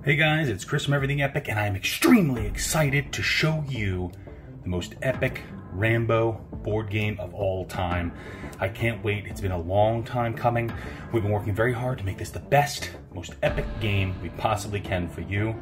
Hey guys, it's Chris from Everything Epic, and I'm extremely excited to show you the most epic Rambo board game of all time. I can't wait. It's been a long time coming. We've been working very hard to make this the best, most epic game we possibly can for you.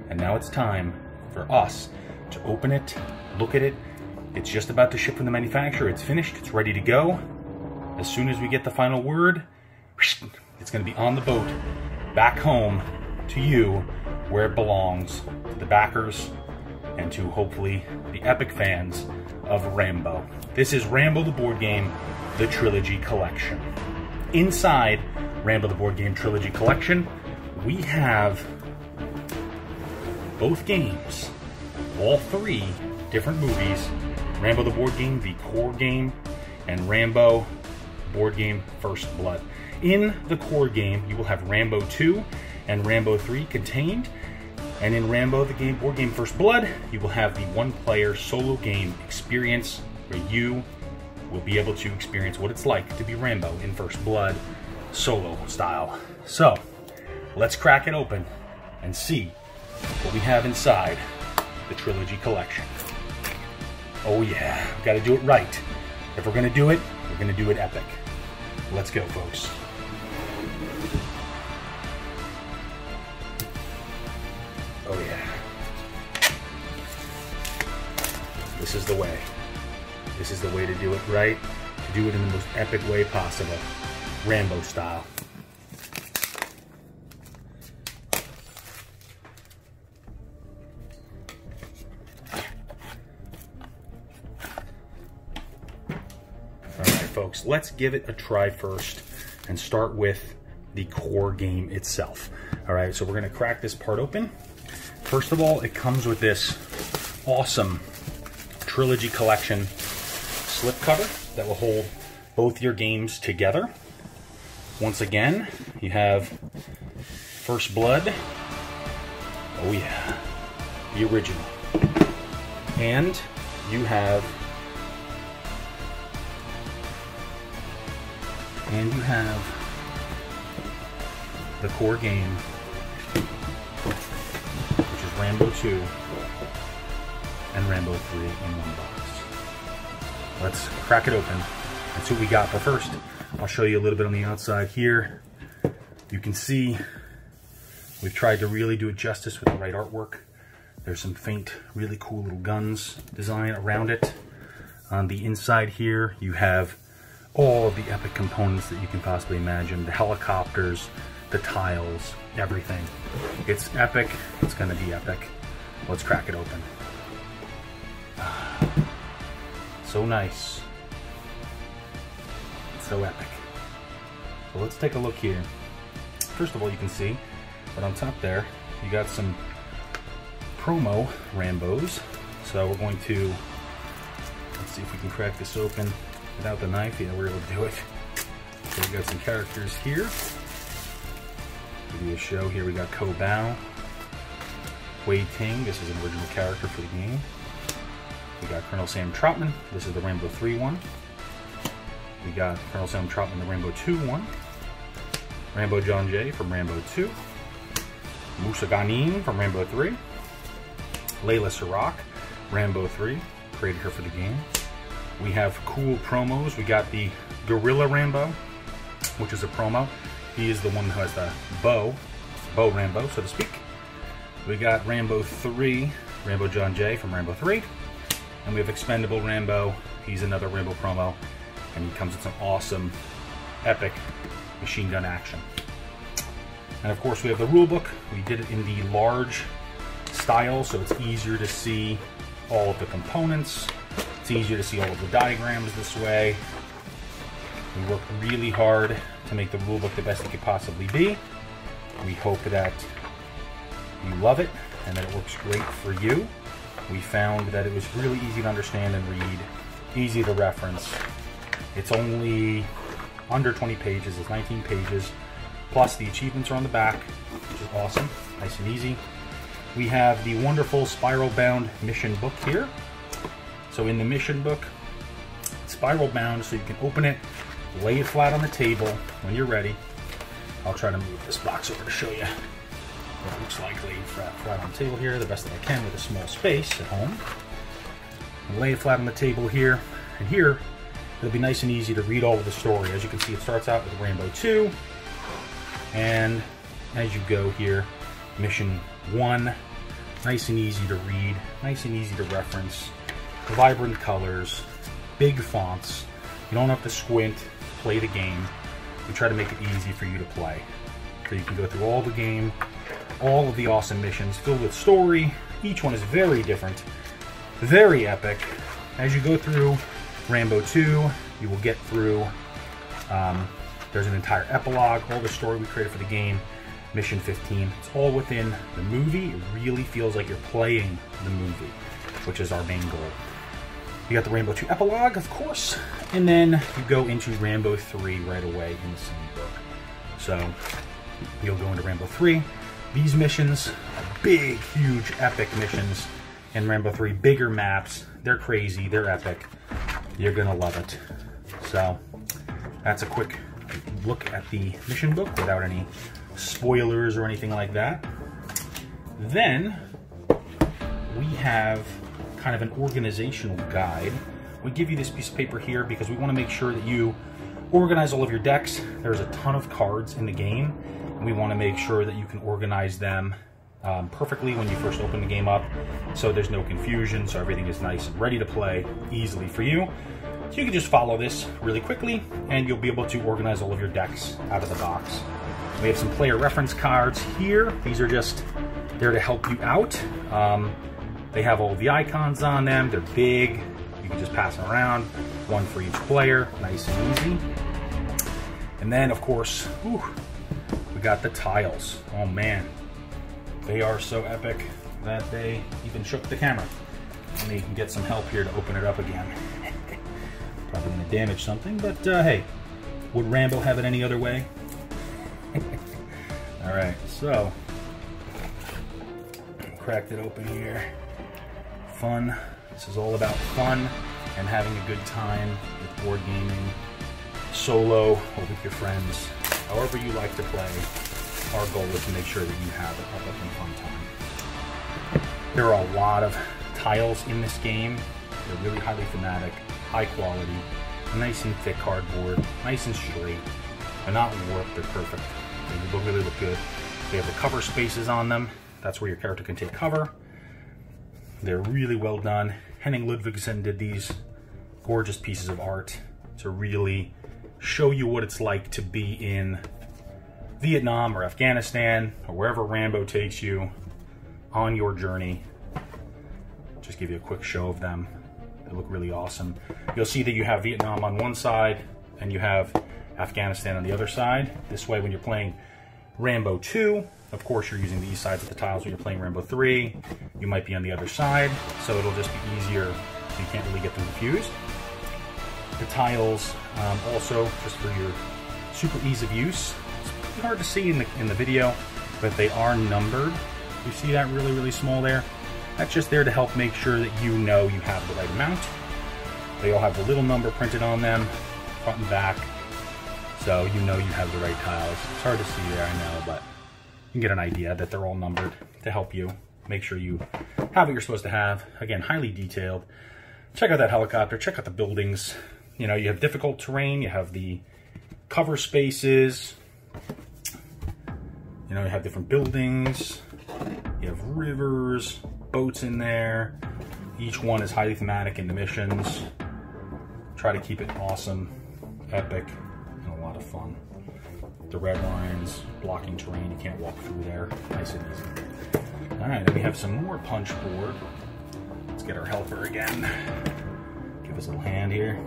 And now it's time for us to open it, look at it. It's just about to ship from the manufacturer. It's finished. It's ready to go. As soon as we get the final word, it's going to be on the boat back home to you where it belongs, to the backers and to hopefully the epic fans of Rambo. This is Rambo the board game, the Trilogy Collection. Inside Rambo the board game Trilogy Collection, we have both games, all three different movies, Rambo the board game, the core game, and Rambo board game First Blood. In the core game, you will have Rambo 2 and Rambo 3 contained, and in Rambo the game board game First Blood, you will have the one-player solo game experience where you will be able to experience what it's like to be Rambo in First Blood solo style. So let's crack it open and see what we have inside the Trilogy Collection. Oh yeah, we've got to do it right. If we're gonna do it, we're gonna do it epic. Let's go, folks. Oh yeah. This is the way. This is the way to do it right. To do it in the most epic way possible. Rambo style. Alright folks, let's give it a try first and start with the core game itself. Alright, so we're going to crack this part open. First of all, it comes with this awesome Trilogy Collection slipcover that will hold both your games together. Once again, you have First Blood. Oh yeah, the original. And you have the core game, which is Rambo 2 and Rambo 3 in one box. Let's crack it open and see what we got. But first, I'll show you a little bit on the outside here. You can see we've tried to really do it justice with the right artwork. There's some faint, really cool little guns design around it. On the inside here, you have all of the epic components that you can possibly imagine. The helicopters, the tiles, everything. It's epic. It's going to be epic. Let's crack it open. So nice. It's so epic. So let's take a look here. First of all, you can see that on top there, you got some promo Rambos. So we're going to, let's see if we can crack this open without the knife. Yeah, we're able to do it. So we got some characters here. Give you a show here. We got Ko Bao, Wei Ting. This is an original character for the game. We got Colonel Sam Troutman. This is the Rambo 3 one. We got Colonel Sam Troutman, the Rambo 2 one. Rambo John Jay from Rambo 2. Musa Ghanim from Rambo 3. Layla Sirach, Rambo 3. Created her for the game. We have cool promos. We got the Gorilla Rambo, which is a promo. He is the one who has the bow Rambo, so to speak. We got Rambo 3, Rambo John Jay from Rambo 3. And we have Expendable Rambo. He's another Rambo promo. And he comes with some awesome, epic machine gun action. And of course we have the rule book. We did it in the large style, so it's easier to see all of the components. It's easier to see all of the diagrams this way. We worked really hard to make the rulebook the best it could possibly be. We hope that you love it and that it works great for you. We found that it was really easy to understand and read, easy to reference. It's only under 20 pages, it's 19 pages, plus the achievements are on the back, which is awesome, nice and easy. We have the wonderful spiral bound mission book here. So in the mission book, it's spiral bound so you can open it, lay it flat on the table when you're ready. I'll try to move this box over to show you. what it looks like laid flat on the table here, the best that I can with a small space at home. And lay it flat on the table here, and here it'll be nice and easy to read all of the story. As you can see, it starts out with Rambo 2, and as you go here, Mission 1, nice and easy to read, nice and easy to reference, vibrant colors, big fonts. You don't have to squint to play the game. We try to make it easy for you to play. So you can go through all the game, all of the awesome missions filled with story. Each one is very different, very epic. As you go through Rambo 2, you will get through, there's an entire epilogue, all the story we created for the game, Mission 15. It's all within the movie. It really feels like you're playing the movie, which is our main goal. You got the Rambo 2 epilogue, of course, and then you go into Rambo 3 right away in the same book. So you'll go into Rambo 3. These missions are big, huge, epic missions. In Rambo 3, bigger maps. They're crazy, they're epic. You're gonna love it. So that's a quick look at the mission book without any spoilers or anything like that. Then we have kind of an organizational guide. We give you this piece of paper here because we want to make sure that you organize all of your decks. There's a ton of cards in the game, and we want to make sure that you can organize them perfectly when you first open the game up, so there's no confusion, so everything is nice and ready to play easily for you. So you can just follow this really quickly, and you'll be able to organize all of your decks out of the box. We have some player reference cards here. These are just there to help you out. They have all the icons on them. They're big. You can just pass them around. One for each player. Nice and easy. And then, of course, we got the tiles. Oh, man. They are so epic that they even shook the camera. And you can get some help here to open it up again. Probably going to damage something, but hey, would Rambo have it any other way? All right, so cracked it open here. Fun. This is all about fun and having a good time with board gaming, solo, or with your friends. However you like to play, our goal is to make sure that you have a public and fun time. There are a lot of tiles in this game. They're really highly thematic, high quality, nice and thick cardboard, nice and straight. They're not warped, they're perfect. They really look good. They have the cover spaces on them. That's where your character can take cover. They're really well done. Henning Ludvigsen did these gorgeous pieces of art to really show you what it's like to be in Vietnam or Afghanistan or wherever Rambo takes you on your journey. Just give you a quick show of them. They look really awesome. You'll see that you have Vietnam on one side and you have Afghanistan on the other side. This way, when you're playing Rambo 2, of course you're using these sides of the tiles. When you're playing Rambo 3, you might be on the other side, so it'll just be easier. You can't really get them confused. The tiles also, just for your super ease of use, it's pretty hard to see in the video, but they are numbered. You see that really small there? That's just there to help make sure that you know you have the right amount. They all have the little number printed on them, front and back, so you know you have the right tiles. It's hard to see there, I know, but you can get an idea that they're all numbered to help you make sure you have what you're supposed to have. Again, highly detailed. Check out that helicopter, check out the buildings. You know, you have difficult terrain, you have the cover spaces, you know, you have different buildings, you have rivers, boats in there. Each one is highly thematic in the missions. Try to keep it awesome, epic, and a lot of fun. The red lines, blocking terrain, you can't walk through there. Nice and easy. All right, then we have some more punch board. Let's get our helper again. Give us a little hand here.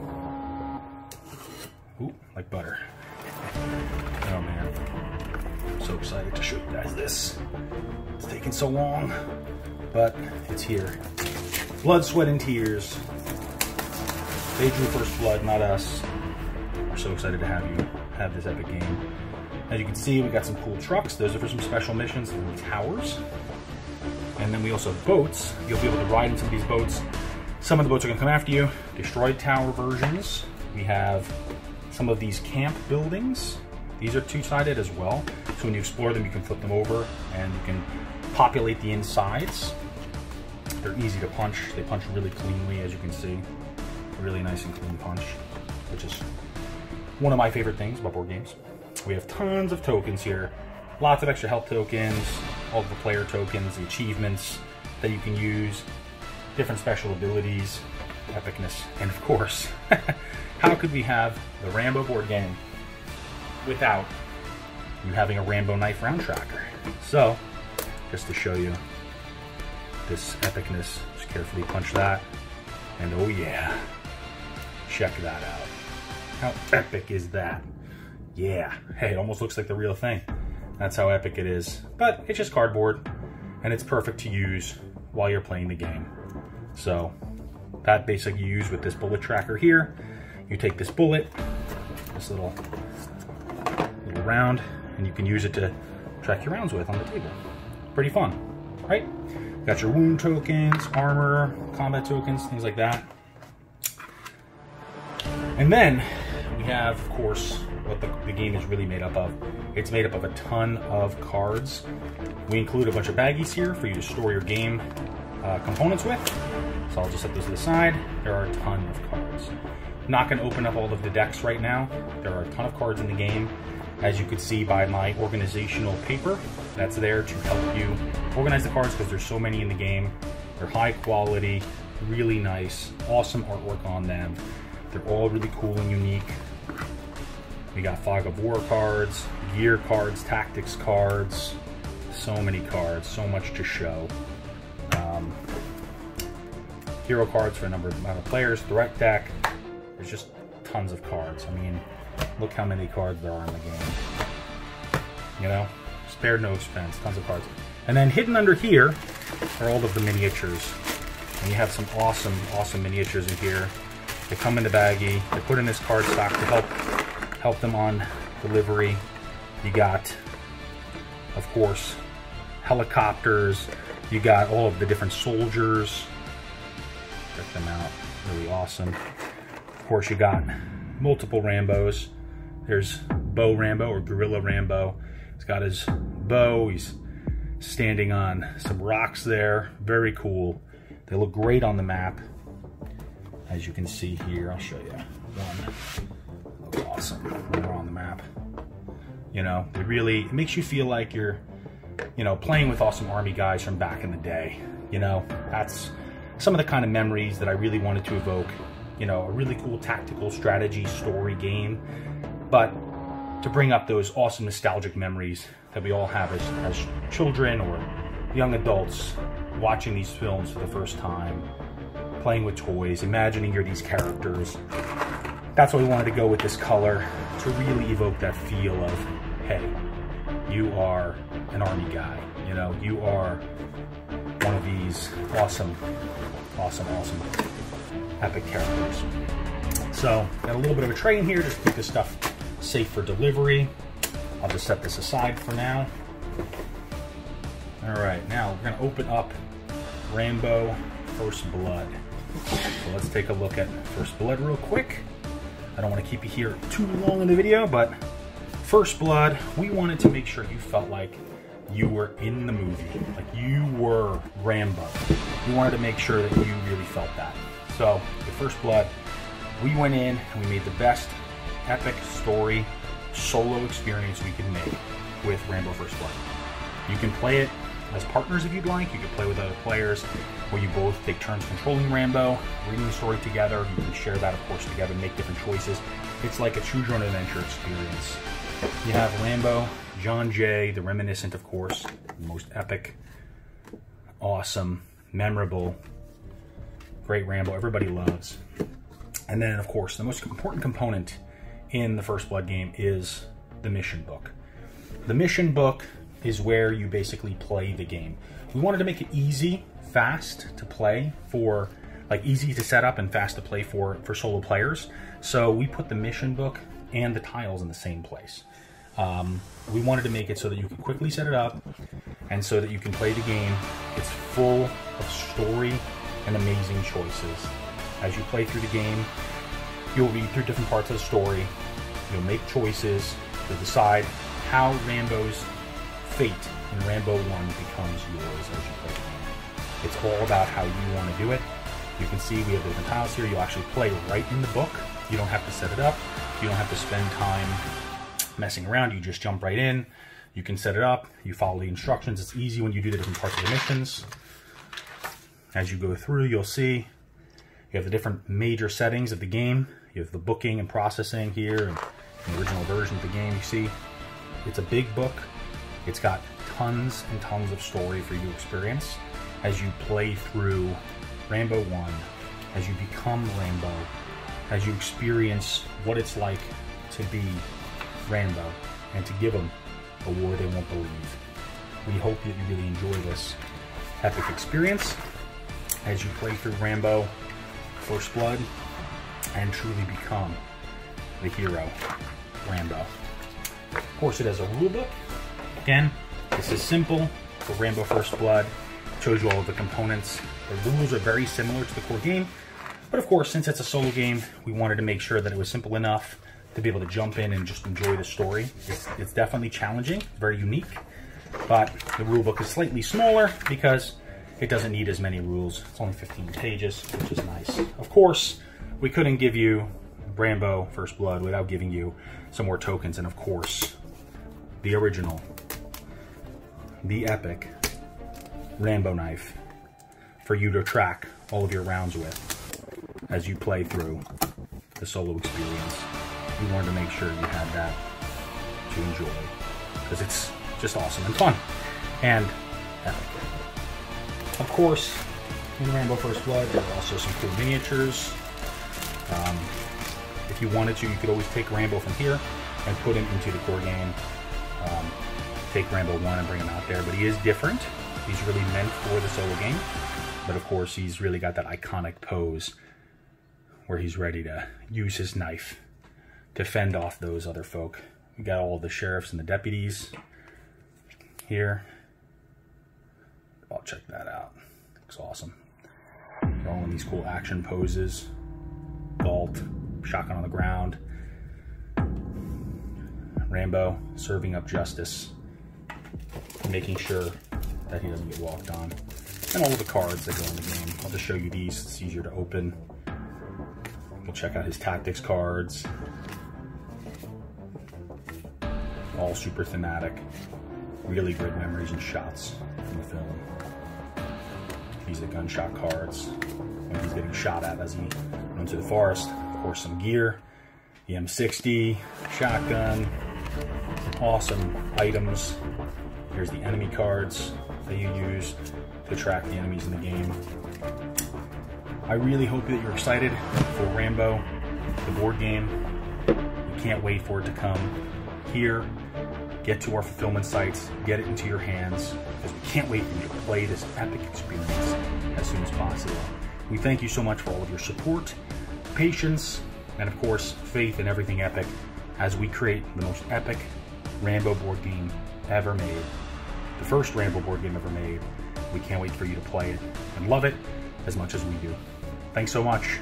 Ooh, like butter. Oh man, I'm so excited to show you guys this. It's taking so long, but it's here. Blood, sweat, and tears. They drew first blood, not us. We're so excited to have you have this epic game. As you can see, we got some cool trucks. Those are for some special missions, little towers. And then we also have boats. You'll be able to ride in some of these boats. Some of the boats are gonna come after you. Destroyed tower versions. We have some of these camp buildings. These are two-sided as well. So when you explore them, you can flip them over and you can populate the insides. They're easy to punch. They punch really cleanly, as you can see. Really nice and clean punch, which is one of my favorite things about board games. We have tons of tokens here. Lots of extra health tokens, all of the player tokens, the achievements that you can use, different special abilities, epicness, and of course, how could we have the Rambo board game without you having a Rambo knife round tracker? So, just to show you this epicness, just carefully punch that, and oh yeah, check that out. How epic is that? Yeah, hey, it almost looks like the real thing. That's how epic it is. But it's just cardboard, and it's perfect to use while you're playing the game. So that basically you use with this bullet tracker here. You take this bullet, this little round, and you can use it to track your rounds with on the table. Pretty fun, right? Got your wound tokens, armor, combat tokens, things like that. And then we have, of course, what the game is really made up of. It's made up of a ton of cards. We include a bunch of baggies here for you to store your game components with. So I'll just set those to the side. There are a ton of cards. Not going to open up all of the decks right now. There are a ton of cards in the game, as you could see by my organizational paper that's there to help you organize the cards, because there's so many in the game. They're high quality, really nice, awesome artwork on them. They're all really cool and unique. We got Fog of War cards, gear cards, tactics cards, so many cards, so much to show. Hero cards for a number of players, direct deck. There's just tons of cards. I mean, look how many cards there are in the game. You know, spared no expense, tons of cards. And then hidden under here are all of the miniatures. And you have some awesome, awesome miniatures in here. They come in the baggie. They're put in this card stock to help them on delivery. You got, of course, helicopters. You got all of the different soldiers. Check them out, really awesome. Of course, you got multiple Rambos. There's Bow Rambo or Gorilla Rambo. He's got his bow. He's standing on some rocks there. Very cool. They look great on the map. As you can see here, I'll show you one. Looks awesome when we're on the map. You know, it makes you feel like you're, you know, playing with awesome army guys from back in the day. You know, that's some of the kind of memories that I really wanted to evoke. You know, a really cool tactical strategy story game, but to bring up those awesome nostalgic memories that we all have as children or young adults, watching these films for the first time, playing with toys, imagining you're these characters. That's why we wanted to go with this color, to really evoke that feel of, hey, you are an army guy. You know, you are one of these awesome, awesome, awesome epic characters. So, got a little bit of a tray in here just to keep this stuff safe for delivery. I'll just set this aside for now. All right, now we're gonna open up Rambo First Blood. So let's take a look at First Blood real quick. I don't want to keep you here too long in the video, but First Blood, we wanted to make sure you felt like you were in the movie, like you were Rambo. We wanted to make sure that you really felt that. So, with First Blood, we went in and we made the best epic story solo experience we could make with Rambo First Blood. You can play it as partners if you'd like. You can play with other players where you both take turns controlling Rambo, reading the story together. You can share that, of course, together, make different choices. It's like a choose your own adventure experience. You have Rambo, John Jay, the reminiscent, of course, the most epic, awesome, memorable, great Rambo everybody loves. And then, of course, the most important component in the First Blood game is the mission book. The mission book is where you basically play the game. We wanted to make it easy, fast to play for, like easy to set up and fast to play for solo players. So we put the mission book and the tiles in the same place. We wanted to make it so that you can quickly set it up and so that you can play the game. It's full of story and amazing choices. As you play through the game, you'll read through different parts of the story, you'll make choices, You'll decide how Rambo's fate in Rambo 1 becomes yours as you play the game. It's all about how you want to do it. You can see we have the different tiles here. You'll actually play right in the book. You don't have to set it up. You don't have to spend time messing around. You just jump right in. You can set it up. You follow the instructions. It's easy when you do the different parts of the missions. As you go through, you'll see you have the different major settings of the game. You have the booking and processing here, and the original version of the game. You see, it's a big book. It's got tons and tons of story for you to experience as you play through Rambo 1, as you become Rambo, as you experience what it's like to be Rambo and to give them a war they won't believe. We hope that you really enjoy this epic experience as you play through Rambo First Blood and truly become the hero, Rambo. Of course, it has a rule book. Again, this is simple for Rambo First Blood. It shows you all of the components. The rules are very similar to the core game, but of course, since it's a solo game, we wanted to make sure that it was simple enough to be able to jump in and just enjoy the story. It's definitely challenging, very unique, but the rule book is slightly smaller because it doesn't need as many rules. It's only 15 pages, which is nice. Of course, we couldn't give you Rambo First Blood without giving you some more tokens, and of course, the original, the epic Rambo knife for you to track all of your rounds with as you play through the solo experience. We wanted to make sure you had that to enjoy because it's just awesome and fun and epic. Of course, in Rambo First Blood, there are also some cool miniatures. If you wanted to, you could always take Rambo from here and put him into the core game. Take Rambo 1 and bring him out there, but he is different. He's really meant for the solo game, but of course, he's really got that iconic pose where he's ready to use his knife to fend off those other folk. We got all the sheriffs and the deputies here. I'll check that out. Looks awesome. They're all in these cool action poses. Vault, shotgun on the ground. Rambo serving up justice, making sure that he doesn't get walked on. And all of the cards that go in the game. I'll just show you these. It's easier to open. You can check out his tactics cards. All super thematic. Really great memories and shots from the film. These are gunshot cards when he's getting shot at as he runs through the forest. Of course, some gear, the M60, shotgun, awesome items. Here's the enemy cards that you use to track the enemies in the game. I really hope that you're excited for Rambo, the board game. We can't wait for it to come here. Get to our fulfillment sites, get it into your hands, because we can't wait for you to play this epic experience as soon as possible. We thank you so much for all of your support, patience, and of course, faith in everything epic as we create the most epic Rambo board game ever made. The first Rambo board game ever made. We can't wait for you to play it and love it as much as we do. Thanks so much.